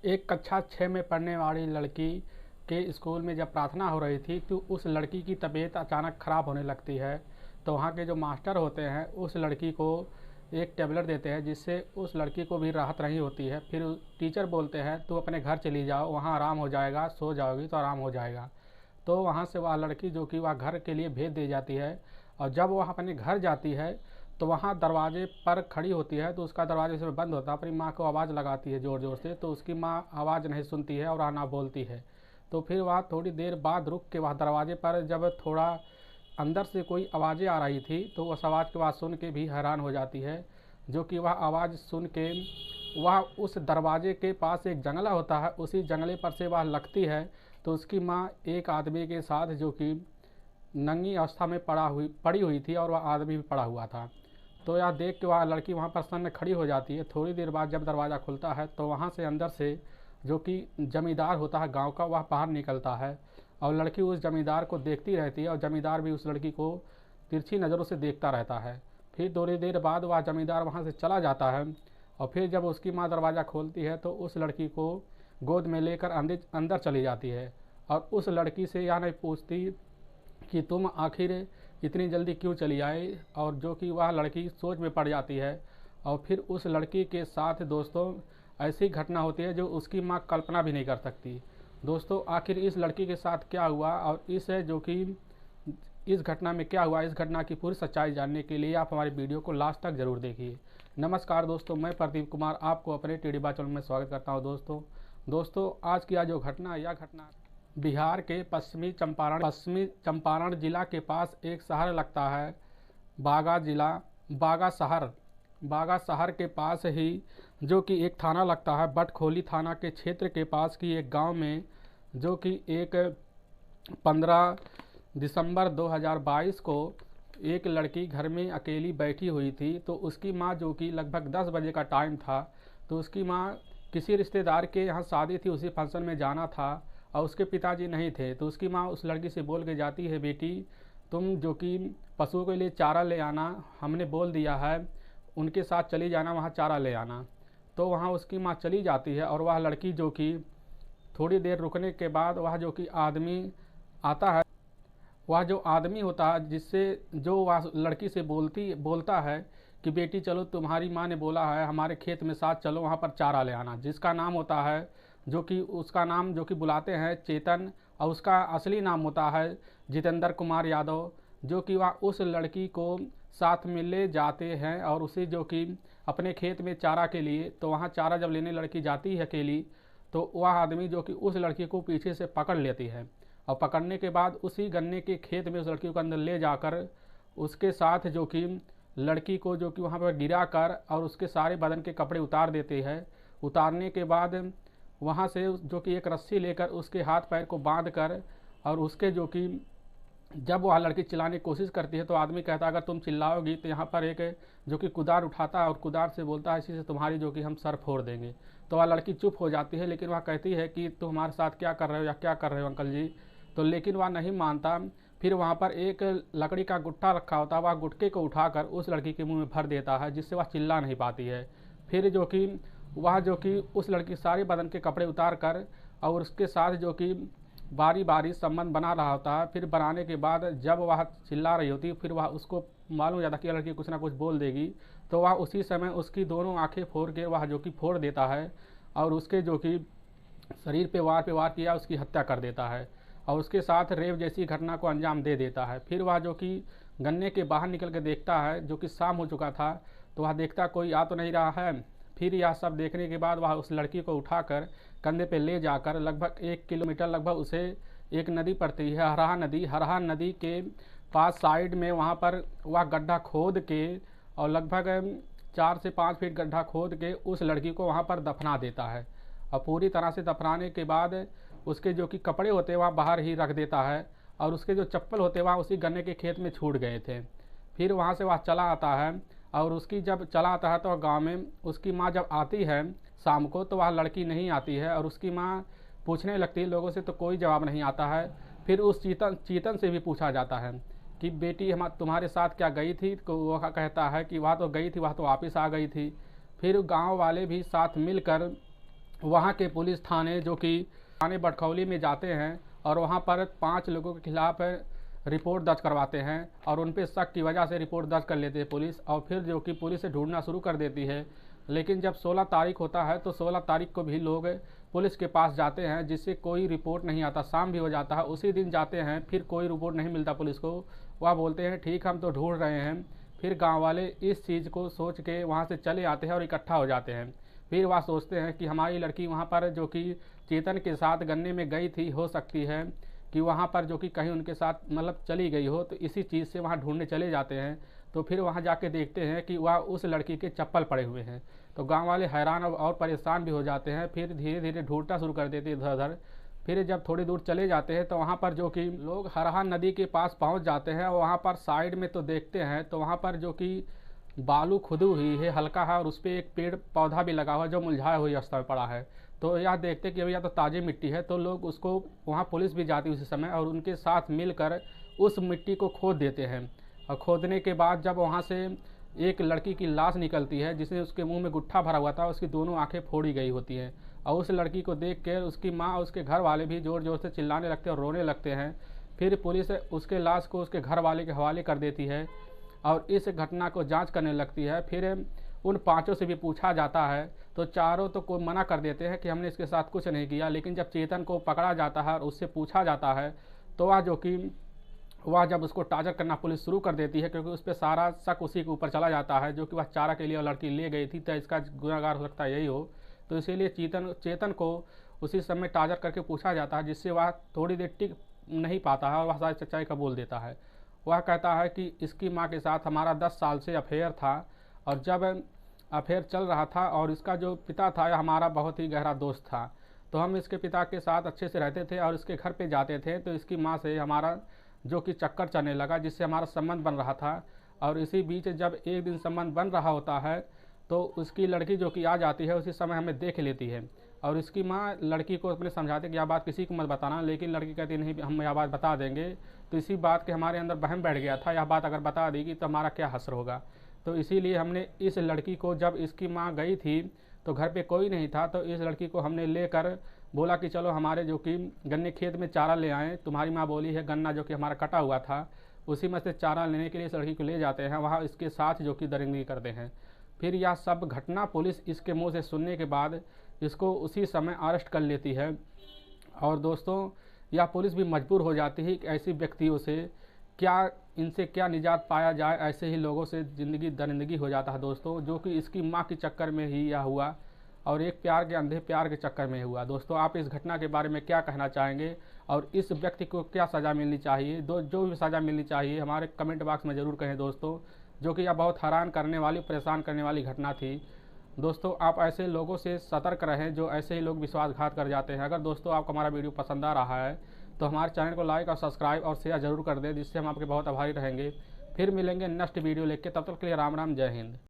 एक कक्षा 6 में पढ़ने वाली लड़की के स्कूल में जब प्रार्थना हो रही थी तो उस लड़की की तबीयत अचानक ख़राब होने लगती है। तो वहाँ के जो मास्टर होते हैं उस लड़की को एक टेबलेट देते हैं जिससे उस लड़की को भी राहत नहीं होती है। फिर टीचर बोलते हैं तू अपने घर चली जाओ, वहाँ आराम हो जाएगा, सो जाओगी तो आराम हो जाएगा। तो वहाँ से वह लड़की जो कि वह घर के लिए भेज दी जाती है। और जब वह अपने घर जाती है तो वहाँ दरवाजे पर खड़ी होती है तो उसका दरवाजे से बंद होता है। अपनी माँ को आवाज़ लगाती है ज़ोर ज़ोर से, तो उसकी माँ आवाज़ नहीं सुनती है और ना बोलती है। तो फिर वह थोड़ी देर बाद रुक के वह दरवाजे पर जब थोड़ा अंदर से कोई आवाज़ें आ रही थी तो उस आवाज़ की आवाज़ सुन के भी हैरान हो जाती है। जो कि वह आवाज़ सुन के वह उस दरवाजे के पास एक जंगला होता है, उसी जंगले पर से वह लगती है। तो उसकी माँ एक आदमी के साथ जो कि नंगी अवस्था में पड़ी हुई थी और वह आदमी भी पड़ा हुआ था। तो यह देख के वह लड़की वहाँ पर सन्न खड़ी हो जाती है। थोड़ी देर बाद जब दरवाज़ा खुलता है तो वहाँ से अंदर से जो कि जमींदार होता है गांव का, वह बाहर निकलता है। और लड़की उस जमींदार को देखती रहती है और जमींदार भी उस लड़की को तिरछी नज़रों से देखता रहता है। फिर थोड़ी देर बाद वह जमींदार वहाँ से चला जाता है। और फिर जब उसकी माँ दरवाज़ा खोलती है तो उस लड़की को गोद में लेकर अंदर चली जाती है। और उस लड़की से यह नहीं पूछती कि तुम आखिर इतनी जल्दी क्यों चली आई। और जो कि वह लड़की सोच में पड़ जाती है। और फिर उस लड़की के साथ दोस्तों ऐसी घटना होती है जो उसकी माँ कल्पना भी नहीं कर सकती। दोस्तों आखिर इस लड़की के साथ क्या हुआ और इस घटना में क्या हुआ, इस घटना की पूरी सच्चाई जानने के लिए आप हमारी वीडियो को लास्ट तक जरूर देखिए। नमस्कार दोस्तों, मैं प्रदीप कुमार आपको अपने टीडी बा चैनल में स्वागत करता हूं। दोस्तों आज की जो घटना, यह घटना बिहार के पश्चिमी चंपारण जिला के पास एक शहर लगता है बागा शहर के पास ही जो कि एक थाना लगता है बटखोली थाना के क्षेत्र के पास की एक गांव में, जो कि एक 15 दिसंबर 2022 को एक लड़की घर में अकेली बैठी हुई थी। तो उसकी माँ, जो कि लगभग 10 बजे का टाइम था, तो उसकी माँ किसी रिश्तेदार के यहाँ शादी थी, उसी फंक्शन में जाना था और उसके पिताजी नहीं थे। तो उसकी माँ उस लड़की से बोल के जाती है, बेटी तुम जो कि पशुओं के लिए चारा ले आना, हमने बोल दिया है, उनके साथ चली जाना, वहाँ चारा ले आना। तो वहाँ उसकी माँ चली जाती है और वह लड़की जो कि थोड़ी देर रुकने के बाद वह जो कि आदमी आता है, वह जो आदमी होता है जिससे जो वह लड़की से बोलता है कि बेटी चलो, तुम्हारी माँ ने बोला है हमारे खेत में साथ चलो, वहाँ पर चारा ले आना। जिसका नाम होता है, जो कि उसका नाम जो कि बुलाते हैं चेतन, और उसका असली नाम होता है जितेंद्र कुमार यादव। जो कि वह उस लड़की को साथ में ले जाते हैं और उसे जो कि अपने खेत में चारा के लिए, तो वहाँ चारा जब लेने लड़की जाती है अकेली, तो वह आदमी जो कि उस लड़की को पीछे से पकड़ लेती है। और पकड़ने के बाद उसी गन्ने के खेत में उस लड़की को अंदर ले जाकर उसके साथ जो कि लड़की को जो कि वहाँ पर गिरा कर और उसके सारे बदन के कपड़े उतार देते हैं। उतारने के बाद वहाँ से जो कि एक रस्सी लेकर उसके हाथ पैर को बांध कर, और उसके जो कि जब वह लड़की चिल्लाने की कोशिश करती है तो आदमी कहता है अगर तुम चिल्लाओगी तो यहाँ पर एक जो कि कुदार उठाता है और कुदार से बोलता है इसी से तुम्हारी जो कि हम सर फोड़ देंगे। तो वह लड़की चुप हो जाती है, लेकिन वह कहती है कि तुम हमारे साथ क्या कर रहे हो या क्या कर रहे हो अंकल जी। तो लेकिन वह नहीं मानता। फिर वहाँ पर एक लकड़ी का गुट्ठा रखा होता है, वह गुटके को उठाकर उस लड़की के मुंह में भर देता है, जिससे वह चिल्ला नहीं पाती है। फिर जो कि वह जो कि उस लड़की सारे बदन के कपड़े उतार कर और उसके साथ जो कि बारी बारी संबंध बना रहा होता है। फिर बनाने के बाद जब वह चिल्ला रही होती, फिर वह उसको मालूम हो जाता कि लड़की कुछ ना कुछ बोल देगी, तो वह उसी समय उसकी दोनों आंखें फोड़ के वह जो कि फोड़ देता है और उसके जो कि शरीर पे वार किया, उसकी हत्या कर देता है और उसके साथ रेप जैसी घटना को अंजाम दे देता है। फिर वह जो कि गन्ने के बाहर निकल के देखता है, जो कि शाम हो चुका था, तो वह देखता कोई आ तो नहीं रहा है। फिर यह सब देखने के बाद वह उस लड़की को उठाकर कंधे पे ले जाकर लगभग 1 किलोमीटर लगभग उसे एक नदी पड़ती है, हरहा नदी के पास साइड में, वहाँ पर वह गड्ढा खोद के और लगभग 4 से 5 फीट गड्ढा खोद के उस लड़की को वहाँ पर दफना देता है। और पूरी तरह से दफनाने के बाद उसके जो कि कपड़े होते हैं वह बाहर ही रख देता है और उसके जो चप्पल होते हैं वह उसी गन्ने के खेत में छूट गए थे। फिर वहाँ से वह चला आता है और उसकी जब चला आता है तो गांव में उसकी माँ जब आती है शाम को, तो वह लड़की नहीं आती है और उसकी माँ पूछने लगती है लोगों से, तो कोई जवाब नहीं आता है। फिर उस चीतन से भी पूछा जाता है कि बेटी हम तुम्हारे साथ क्या गई थी, तो वह कहता है कि वह तो गई थी, वह तो वापस आ गई थी। फिर गाँव वाले भी साथ मिलकर वहाँ के पुलिस थाने जो कि थाने बटखौली में जाते हैं और वहाँ पर 5 लोगों के खिलाफ रिपोर्ट दर्ज करवाते हैं और उन पर शक की वजह से रिपोर्ट दर्ज कर लेती है पुलिस, और फिर जो कि पुलिस ढूंढना शुरू कर देती है। लेकिन जब 16 तारीख होता है तो 16 तारीख को भी लोग पुलिस के पास जाते हैं, जिससे कोई रिपोर्ट नहीं आता। शाम भी हो जाता है, उसी दिन जाते हैं, फिर कोई रिपोर्ट नहीं मिलता पुलिस को। वह बोलते हैं ठीक हम तो ढूंढ रहे हैं। फिर गांव वाले इस चीज़ को सोच के वहाँ से चले आते हैं और इकट्ठा हो जाते हैं। फिर वह सोचते हैं कि हमारी लड़की वहाँ पर जो कि चेतन के साथ गन्ने में गई थी, हो सकती है कि वहाँ पर जो कि कहीं उनके साथ मतलब चली गई हो, तो इसी चीज़ से वहाँ ढूंढने चले जाते हैं। तो फिर वहाँ जाके देखते हैं कि वह उस लड़की के चप्पल पड़े हुए हैं। तो गांव वाले हैरान और परेशान भी हो जाते हैं। फिर धीरे धीरे ढूंढना शुरू कर देते हैं इधर उधर। फिर जब थोड़ी दूर चले जाते हैं तो वहाँ पर जो कि लोग हरहा नदी के पास पहुँच जाते हैं। वहाँ पर साइड में तो देखते हैं तो वहाँ पर जो कि बालू खुदी हुई है हल्का है, और उस पर एक पेड़ पौधा भी लगा हुआ है जो मुरझाया हुई अवस्था में पड़ा है। तो यह देखते कि भैया तो ताज़ी मिट्टी है, तो लोग उसको, वहाँ पुलिस भी जाती है उसी समय और उनके साथ मिलकर उस मिट्टी को खोद देते हैं। और खोदने के बाद जब वहाँ से एक लड़की की लाश निकलती है जिसने उसके मुंह में गुट्ठा भरा हुआ था, उसकी दोनों आंखें फोड़ी गई होती हैं। और उस लड़की को देख कर उसकी माँ और उसके घर वाले भी ज़ोर ज़ोर से चिल्लाने लगते हैं और रोने लगते हैं। फिर पुलिस उसके लाश को उसके घर वाले के हवाले कर देती है और इस घटना को जांच करने लगती है। फिर उन 5 से भी पूछा जाता है तो चारों तो को मना कर देते हैं कि हमने इसके साथ कुछ नहीं किया। लेकिन जब चेतन को पकड़ा जाता है और उससे पूछा जाता है तो वह जब उसको टार्चर करना पुलिस शुरू कर देती है, क्योंकि उस पर सारा शक उसी के ऊपर चला जाता है जो कि वह चारा के लिए वो लड़की ले गई थी, तो इसका गुनहगार हो सकता है यही हो। तो इसीलिए चेतन को उसी समय टार्चर करके पूछा जाता है, जिससे वह थोड़ी देर टिक नहीं पाता है और वह सारी सच्चाई का बोल देता है। वह कहता है कि इसकी माँ के साथ हमारा 10 साल से अफेयर था, और जब अफेयर चल रहा था और इसका जो पिता था हमारा बहुत ही गहरा दोस्त था, तो हम इसके पिता के साथ अच्छे से रहते थे और इसके घर पे जाते थे। तो इसकी माँ से हमारा जो कि चक्कर चलने लगा, जिससे हमारा संबंध बन रहा था। और इसी बीच जब एक दिन संबंध बन रहा होता है तो उसकी लड़की जो कि आ जाती है, उसी समय हमें देख लेती है। और इसकी माँ लड़की को अपने समझाते कि यह बात किसी को मत बताना, लेकिन लड़की कहती नहीं हम यह बात बता देंगे। तो इसी बात के हमारे अंदर वहम बैठ गया था, यह बात अगर बता देगी तो हमारा क्या हश्र होगा। तो इसीलिए हमने इस लड़की को, जब इसकी माँ गई थी तो घर पे कोई नहीं था, तो इस लड़की को हमने लेकर बोला कि चलो हमारे जो कि गन्ने खेत में चारा ले आएँ। तुम्हारी माँ बोली है गन्ना जो कि हमारा कटा हुआ था उसी में से चारा लेने के लिए इस लड़की को ले जाते हैं, वहाँ इसके साथ जो कि दरिंदगी करते हैं। फिर यह सब घटना पुलिस इसके मुंह से सुनने के बाद इसको उसी समय अरेस्ट कर लेती है। और दोस्तों यह पुलिस भी मजबूर हो जाती है कि ऐसे व्यक्तियों से इनसे क्या निजात पाया जाए। ऐसे ही लोगों से ज़िंदगी दरिंदगी हो जाता है दोस्तों, जो कि इसकी माँ के चक्कर में ही यह हुआ और एक प्यार के अंधे प्यार के चक्कर में हुआ। दोस्तों आप इस घटना के बारे में क्या कहना चाहेंगे और इस व्यक्ति को क्या सज़ा मिलनी चाहिए? जो भी सज़ा मिलनी चाहिए हमारे कमेंट बॉक्स में ज़रूर कहें दोस्तों, जो कि यह बहुत हैरान करने वाली, परेशान करने वाली घटना थी। दोस्तों आप ऐसे लोगों से सतर्क रहें जो ऐसे ही लोग विश्वासघात कर जाते हैं। अगर दोस्तों आपको हमारा वीडियो पसंद आ रहा है तो हमारे चैनल को लाइक और सब्सक्राइब और शेयर जरूर कर दें, जिससे हम आपके बहुत आभारी रहेंगे। फिर मिलेंगे नेक्स्ट वीडियो लेके, तब तक के लिए राम राम, जय हिंद।